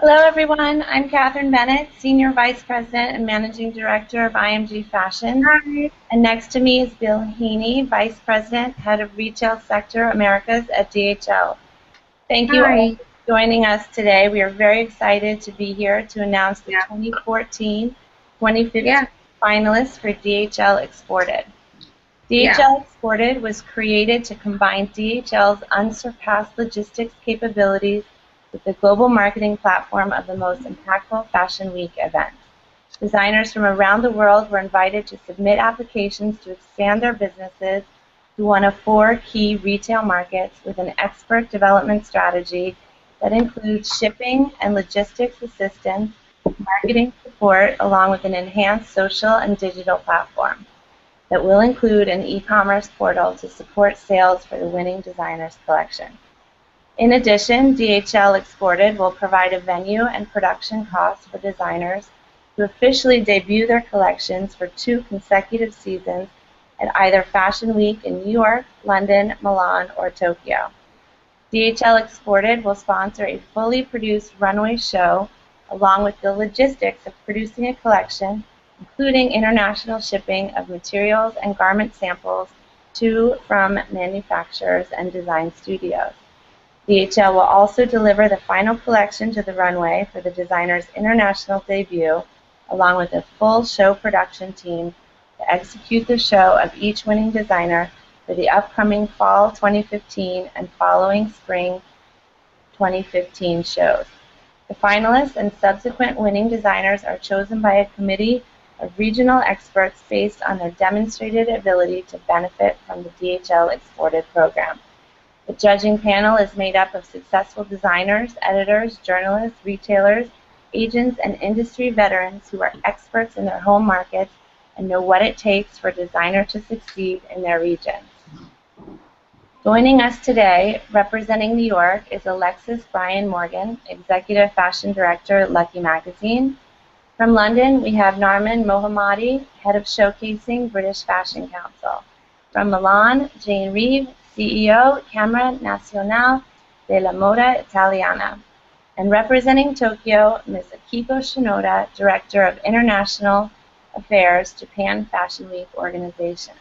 Hello, everyone. I'm Catherine Bennett, Senior Vice President and Managing Director of IMG Fashion. Hi. And next to me is Bill Heaney, Vice President, Head of Retail Sector Americas at DHL. Thank you all Hi. for joining us today. We are very excited to be here to announce the Yeah. 2014-2015 Yeah. finalists for DHL Exported. Yeah. DHL Exported was created to combine DHL's unsurpassed logistics capabilities with the global marketing platform of the most impactful Fashion Week event. Designers from around the world were invited to submit applications to expand their businesses to one of four key retail markets with an expert development strategy that includes shipping and logistics assistance, marketing support, along with an enhanced social and digital platform that will include an e-commerce portal to support sales for the winning designers collection. In addition, DHL Exported will provide a venue and production costs for designers to officially debut their collections for 2 consecutive seasons at either Fashion Week in New York, London, Milan, or Tokyo. DHL Exported will sponsor a fully produced runway show along with the logistics of producing a collection, including international shipping of materials and garment samples to from manufacturers and design studios. DHL will also deliver the final collection to the runway for the designer's international debut, along with a full show production team to execute the show of each winning designer for the upcoming fall 2015 and following spring 2015 shows. The finalists and subsequent winning designers are chosen by a committee of regional experts based on their demonstrated ability to benefit from the DHL Exported program. The judging panel is made up of successful designers, editors, journalists, retailers, agents, and industry veterans who are experts in their home markets and know what it takes for a designer to succeed in their regions. Joining us today, representing New York, is Alexis Bryan Morgan, Executive Fashion Director at Lucky Magazine. From London, we have Narmin Mohammadi, Head of Showcasing, British Fashion Council. From Milan, Jane Reeve, CEO, Camera Nazionale della Moda Italiana. And representing Tokyo, Ms. Akiko Shinoda, Director of International Affairs, Japan Fashion Week Organization.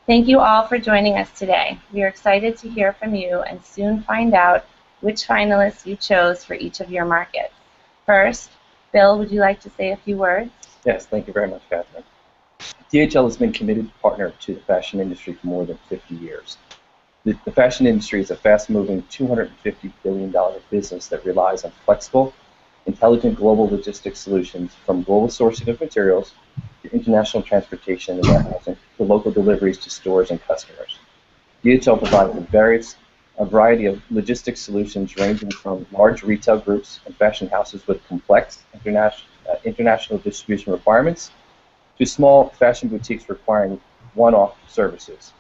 Thank you all for joining us today. We are excited to hear from you and soon find out which finalists you chose for each of your markets. First, Bill, would you like to say a few words? Yes, thank you very much, Catherine. DHL has been a committed partner to the fashion industry for more than 50 years. The fashion industry is a fast-moving $250 billion business that relies on flexible, intelligent global logistics solutions from global sourcing of materials to international transportation and warehousing to local deliveries to stores and customers. DHL provides a variety of logistics solutions ranging from large retail groups and fashion houses with complex international distribution requirements to small fashion boutiques requiring one-off services.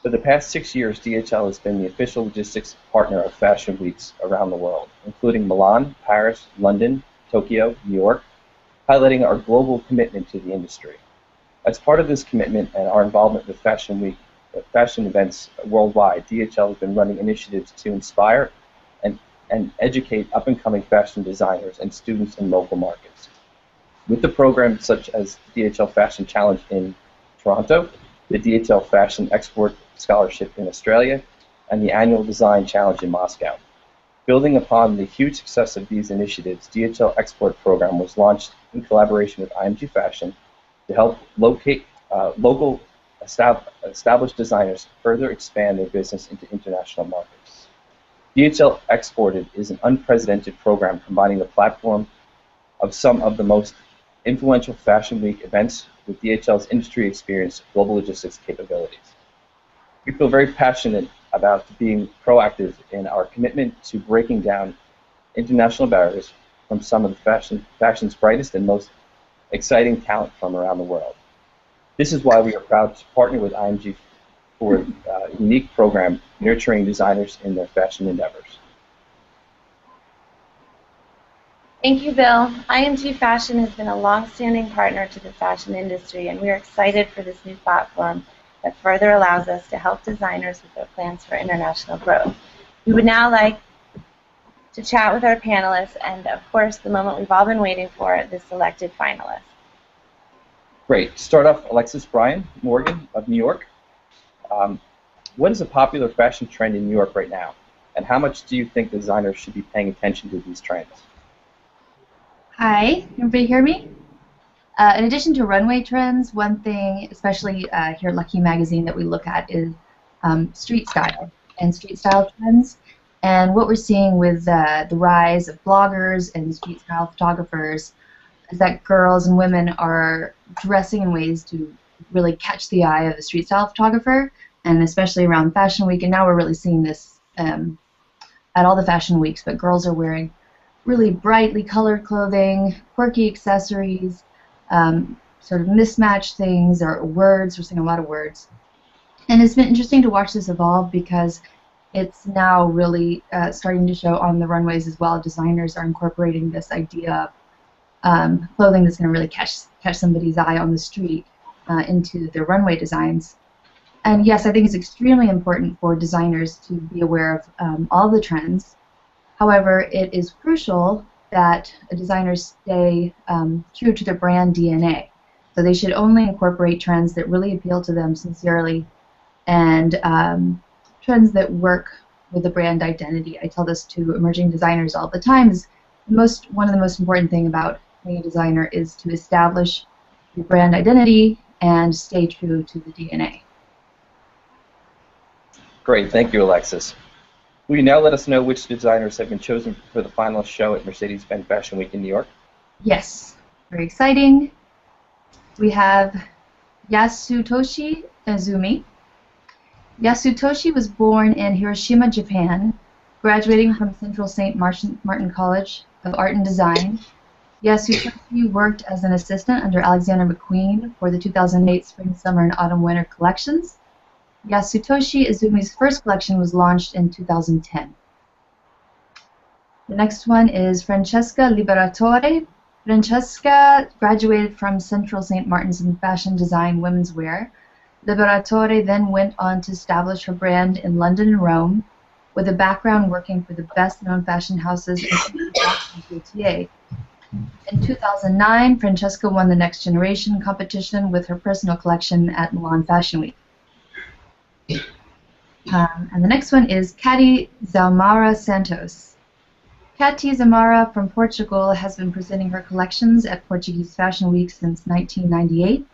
For the past 6 years, DHL has been the official logistics partner of fashion weeks around the world, including Milan, Paris, London, Tokyo, New York, highlighting our global commitment to the industry. As part of this commitment and our involvement with fashion events worldwide, DHL has been running initiatives to inspire and educate up-and-coming fashion designers and students in local markets. With the programs such as DHL Fashion Challenge in Toronto, the DHL Fashion Export Scholarship in Australia, and the annual Design Challenge in Moscow. Building upon the huge success of these initiatives, DHL Export Program was launched in collaboration with IMG Fashion to help locate local established designers further expand their business into international markets. DHL Exported is an unprecedented program combining the platform of some of the most influential Fashion Week events with DHL's industry experience, global logistics capabilities. We feel very passionate about being proactive in our commitment to breaking down international barriers from some of the fashion's brightest and most exciting talent from around the world. This is why we are proud to partner with IMG for a unique program nurturing designers in their fashion endeavors. Thank you, Bill. IMG Fashion has been a long-standing partner to the fashion industry, and we are excited for this new platform that further allows us to help designers with their plans for international growth. We would now like to chat with our panelists and, of course, the moment we've all been waiting for, the selected finalists. Great. To start off, Alexis, Bryan Morgan of New York. What is a popular fashion trend in New York right now? And how much do you think designers should be paying attention to these trends? Hi, everybody hear me? In addition to runway trends, one thing, especially here at Lucky Magazine, that we look at is street style and street style trends. And what we're seeing with the rise of bloggers and street style photographers is that girls and women are dressing in ways to really catch the eye of the street style photographer, and especially around Fashion Week. And now we're really seeing this at all the fashion weeks, but girls are wearing really brightly colored clothing, quirky accessories, sort of mismatched things, or words. We're seeing a lot of words. And it's been interesting to watch this evolve because it's now really starting to show on the runways as well. Designers are incorporating this idea of clothing that's going to really catch somebody's eye on the street into their runway designs. And yes, I think it's extremely important for designers to be aware of all the trends. However, it is crucial that designers stay true to their brand DNA. So they should only incorporate trends that really appeal to them sincerely, and trends that work with the brand identity. I tell this to emerging designers all the time. Is one of the most important thing about being a designer is to establish your brand identity and stay true to the DNA. Great, thank you, Alexis. Will you now let us know which designers have been chosen for the finalist show at Mercedes-Benz Fashion Week in New York? Yes, very exciting. We have Yasutoshi Azumi. Yasutoshi was born in Hiroshima, Japan, graduating from Central St. Martin College of Art and Design. Yasutoshi worked as an assistant under Alexander McQueen for the 2008 Spring, Summer, and Autumn Winter collections. Yasutoshi Azumi's first collection was launched in 2010. The next one is Francesca Liberatore. Francesca graduated from Central St. Martin's in fashion design women's wear. Liberatore then went on to establish her brand in London and Rome, with a background working for the best-known fashion houses including Gaultier. In 2009, Francesca won the Next Generation competition with her personal collection at Milan Fashion Week. And the next one is Cati Zaumara Santos. Cati Zaumara from Portugal has been presenting her collections at Portuguese Fashion Week since 1998.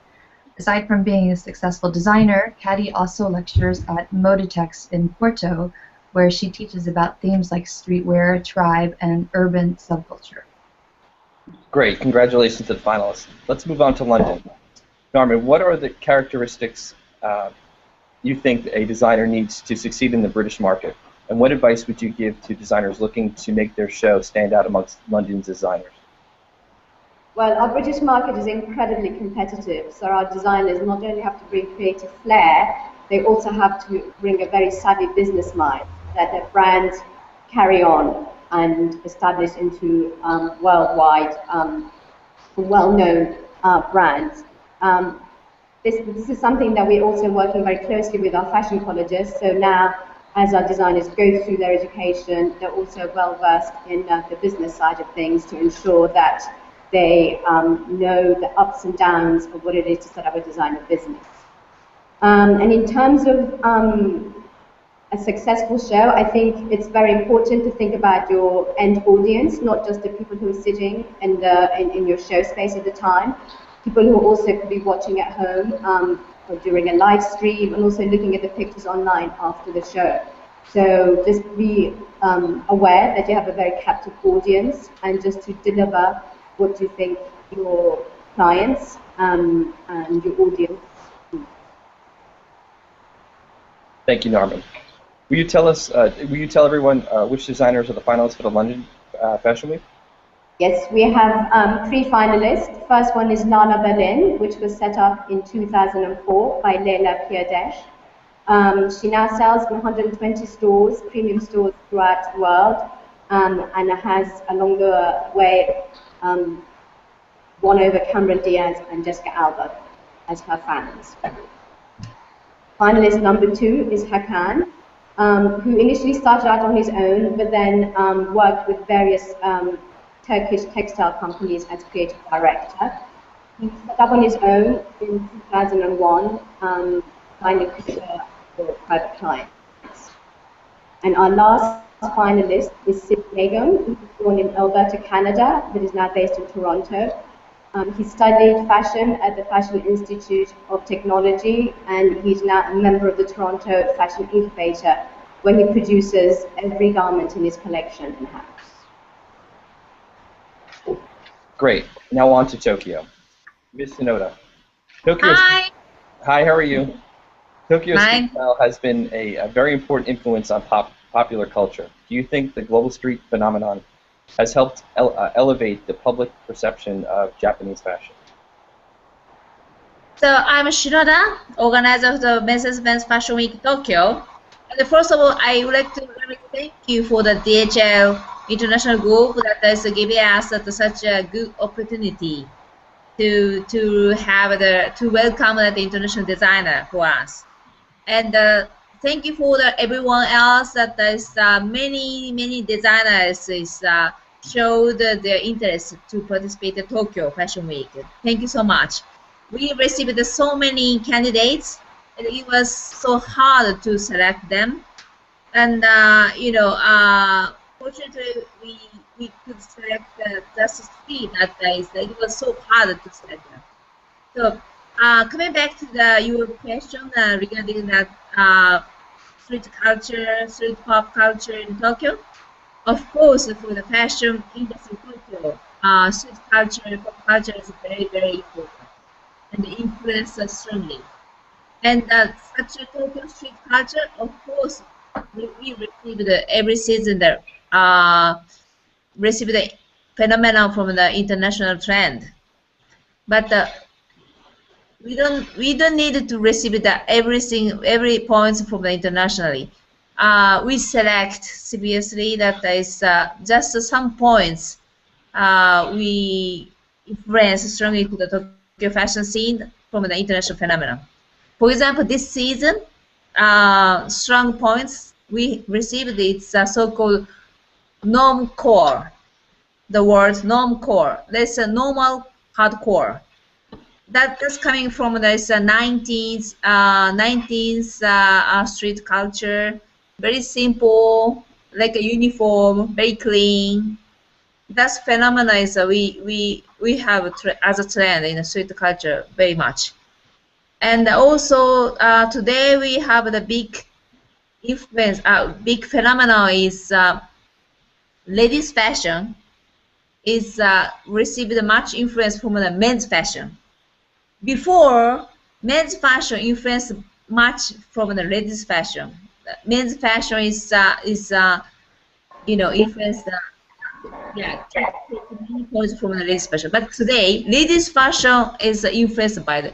Aside from being a successful designer, Cati also lectures at Moda in Porto, where she teaches about themes like streetwear, tribe, and urban subculture. Great, congratulations to the finalists. Let's move on to London. Narmin, what are the characteristics you think a designer needs to succeed in the British market? And what advice would you give to designers looking to make their show stand out amongst London's designers? Well, our British market is incredibly competitive, so our designers not only have to bring creative flair, they also have to bring a very savvy business mind that their brand carry on and establish into worldwide, well-known brands. This is something that we're also working very closely with our fashion colleges. So now, as our designers go through their education, they're also well-versed in the business side of things to ensure that they know the ups and downs of what it is to set up a designer business. And in terms of a successful show, I think it's very important to think about your end audience, not just the people who are sitting in your show space at the time. People who also could be watching at home or during a live stream, and also looking at the pictures online after the show. So just be aware that you have a very captive audience, and just to deliver what you think your clients and your audience need. Thank you, Narmin. Will you tell everyone which designers are the finalists for the London Fashion Week? Yes, we have 3 finalists. First one is Nana Berlin, which was set up in 2004 by Leila Pierdesh. She now sells in 120 stores, premium stores throughout the world, and has along the way won over Cameron Diaz and Jessica Alba as her fans. Finalist number 2 is Hakan. who initially started out on his own, but then worked with various Turkish textile companies as creative director. He set up on his own in 2001, designing couture for private clients. And our last finalist is Sid Begum, who was born in Alberta, Canada, but is now based in Toronto. He studied fashion at the Fashion Institute of Technology, and he's now a member of the Toronto Fashion Incubator, where he produces every garment in his collection in-house. Great. Now on to Tokyo. Ms. Shinoda. Hi. Hi, how are you? Tokyo Hi. street style has been a very important influence on popular culture. Do you think the global street phenomenon has helped elevate the public perception of Japanese fashion? So I'm Shinoda, organizer of the Mercedes-Benz Fashion Week Tokyo. And first of all, I would like to really thank you for the DHL International Group that is giving us such a good opportunity to welcome the international designer for us. And thank you for everyone else that is many designers showed their interest to participate in Tokyo Fashion Week. Thank you so much. We received so many candidates, and it was so hard to select them. And fortunately, we could select just 3 that days. It was so hard to select them. So coming back to your question regarding that street culture, street pop culture in Tokyo, of course, for the fashion industry in Tokyo, street culture, pop culture is very important and influence us strongly. And such a Tokyo street culture, of course, we receive every season receive the phenomenon from the international trend. But we don't need to receive every points from the internationally. We select seriously that is just some points we influence strongly to the Tokyo fashion scene from the international phenomenon. For example, this season, strong points we received it's so-called norm core. The word norm core. That's a normal hardcore. That's coming from this 19th street culture. Very simple, like a uniform, very clean. That's phenomena is we have as a trend in the street culture very much. And also today we have the big influence, big phenomenon is ladies' fashion is received much influence from the men's fashion. Before, men's fashion influenced much from the ladies' fashion. Men's fashion is influenced many points from the ladies' fashion. But today, ladies' fashion is influenced by the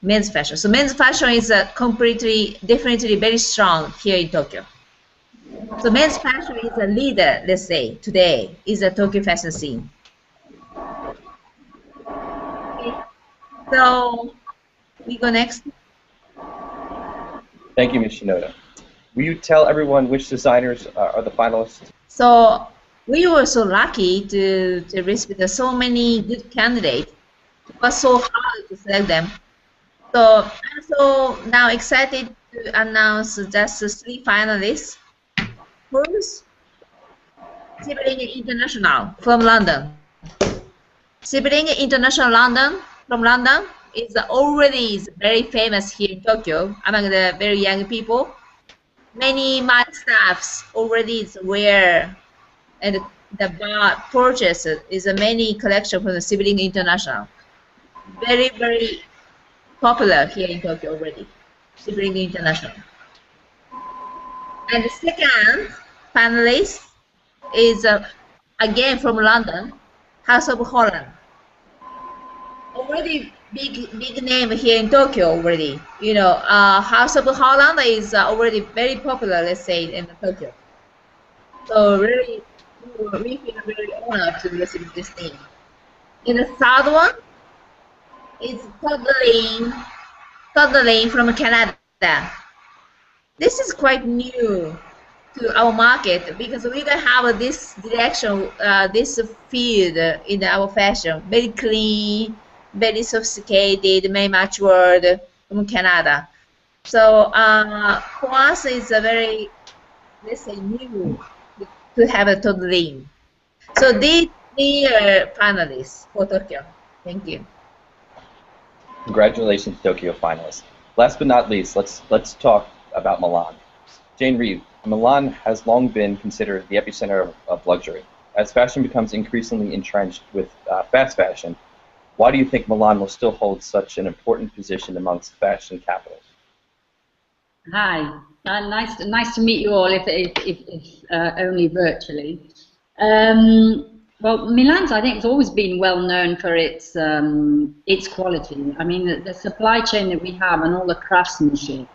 men's fashion. So men's fashion is definitely very strong here in Tokyo. So men's fashion is a leader, let's say, today, is a Tokyo fashion scene. Okay. So we go next. Thank you, Ms. Shinoda. Will you tell everyone which designers are the finalists? So we were so lucky to receive so many good candidates. It was so hard to select them. So I'm so now excited to announce just 3 finalists. First, Sibling International from London. Sibling International London from London is already very famous here in Tokyo among the very young people. Many my staffs already wear and the bar purchase is a many collection from the Sibling International. Very popular here in Tokyo already. Sibling International. And the second finalist is again from London, House of Holland. Already big name here in Tokyo already. House of Holland is already very popular, let's say, in Tokyo. So really, we feel very honored to receive this name. And the third one is Todd Lane from Canada. this is quite new to our market because we don't have this direction, this field in our fashion. Very clean, very sophisticated, very matured from Canada. So for us, it's a very, let's say, new to have a total lean. So these finalists for Tokyo. Thank you. Congratulations, Tokyo finalists. Last but not least, let's talk about Milan. Jane Reeve, Milan has long been considered the epicenter of luxury. As fashion becomes increasingly entrenched with fast fashion, why do you think Milan will still hold such an important position amongst fashion capitals? Hi, nice to meet you all, if only virtually. Well, Milan's, I think, has always been well known for its quality. I mean, the supply chain that we have and all the craftsmanship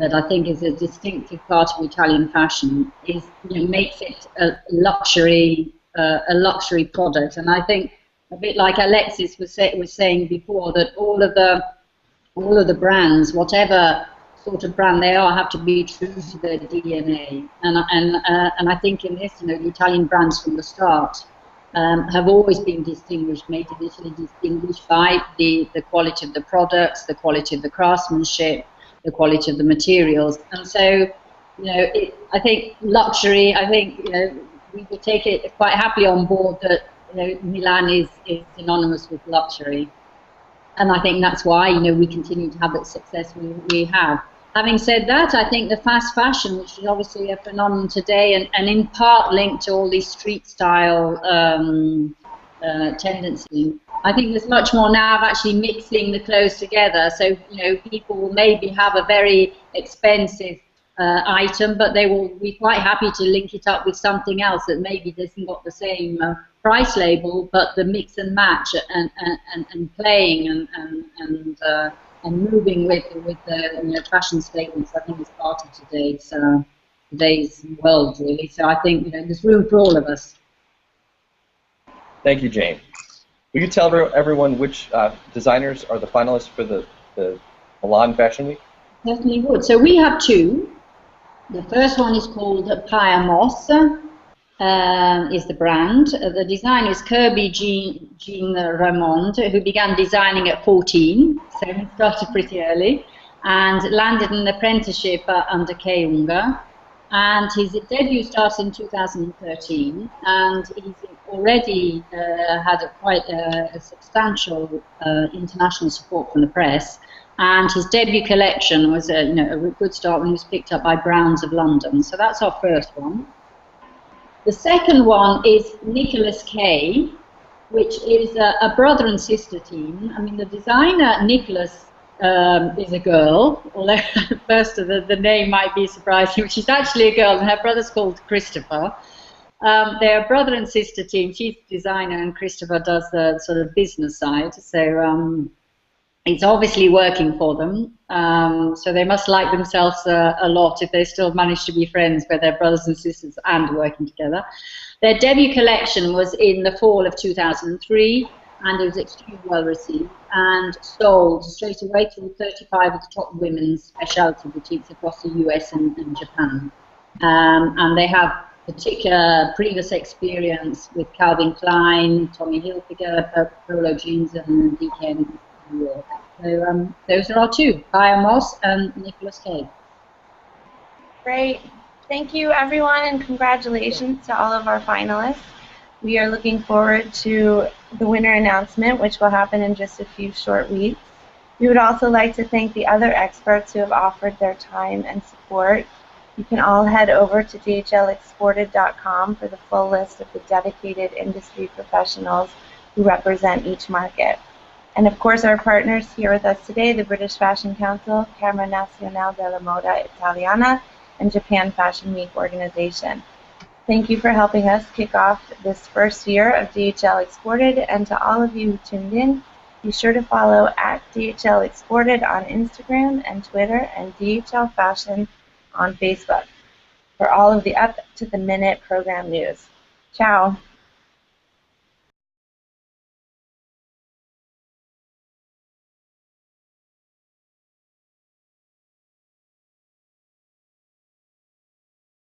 that I think is a distinctive part of Italian fashion is, makes it a luxury product. And I think, a bit like Alexis was saying before, that all of the brands, whatever sort of brand they are, have to be true to their DNA. And I think in this, the Italian brands from the start have always been distinguished, made in Italy distinguished by the quality of the products, the quality of the craftsmanship, the quality of the materials. And so, I think luxury, we would take it quite happily on board that, Milan is synonymous with luxury. And I think that's why, we continue to have the success we have. Having said that, I think the fast fashion, which is obviously a phenomenon today, and in part linked to all these street style tendency, I think there's much more now of actually mixing the clothes together. So, people will maybe have a very expensive item, but they will be quite happy to link it up with something else that maybe doesn't got the same price label, but the mix and match and playing and moving with the fashion statements, I think, is part of today's world, really. So I think there's room for all of us. Thank you, Jane. Will you tell everyone which designers are the finalists for the Milan Fashion Week? Certainly would. So we have two. The first one is called Pyamos, is the brand. The designer is Kirby Jean Ramond, who began designing at 14, so he started pretty early, and landed an apprenticeship under Kay Unga. And his debut started in 2013, and he's already had quite a substantial international support from the press. And his debut collection was a good start when he was picked up by Browns of London. So that's our first one. The second one is Nicholas Kay, which is a brother and sister team. I mean, the designer, Nicholas, is a girl, although at first the name might be surprising, which is actually a girl, and her brother's called Christopher. They're a brother and sister team. She's the designer, and Christopher does the sort of business side. So it's obviously working for them. So they must like themselves a lot if they still manage to be friends with their brothers and sisters and working together. Their debut collection was in the fall of 2003, and it was extremely well received and sold straight away to 35 of the top women's specialty boutiques across the US and Japan. And they have particular previous experience with Calvin Klein, Tommy Hilfiger, Polo Jeans, and DK New York. So those are our two, Pyamos and Nicholas Kay. Great. Thank you, everyone, and congratulations to all of our finalists. We are looking forward to the winner announcement, which will happen in just a few short weeks. We would also like to thank the other experts who have offered their time and support. You can all head over to DHLExported.com for the full list of the dedicated industry professionals who represent each market. And of course, our partners here with us today, the British Fashion Council, Camera Nazionale della Moda Italiana, and Japan Fashion Week organization. Thank you for helping us kick off this first year of DHL Exported, and to all of you who tuned in, be sure to follow at DHL Exported on Instagram and Twitter, and DHL Fashion on Facebook for all of the up-to-the-minute program news. Ciao.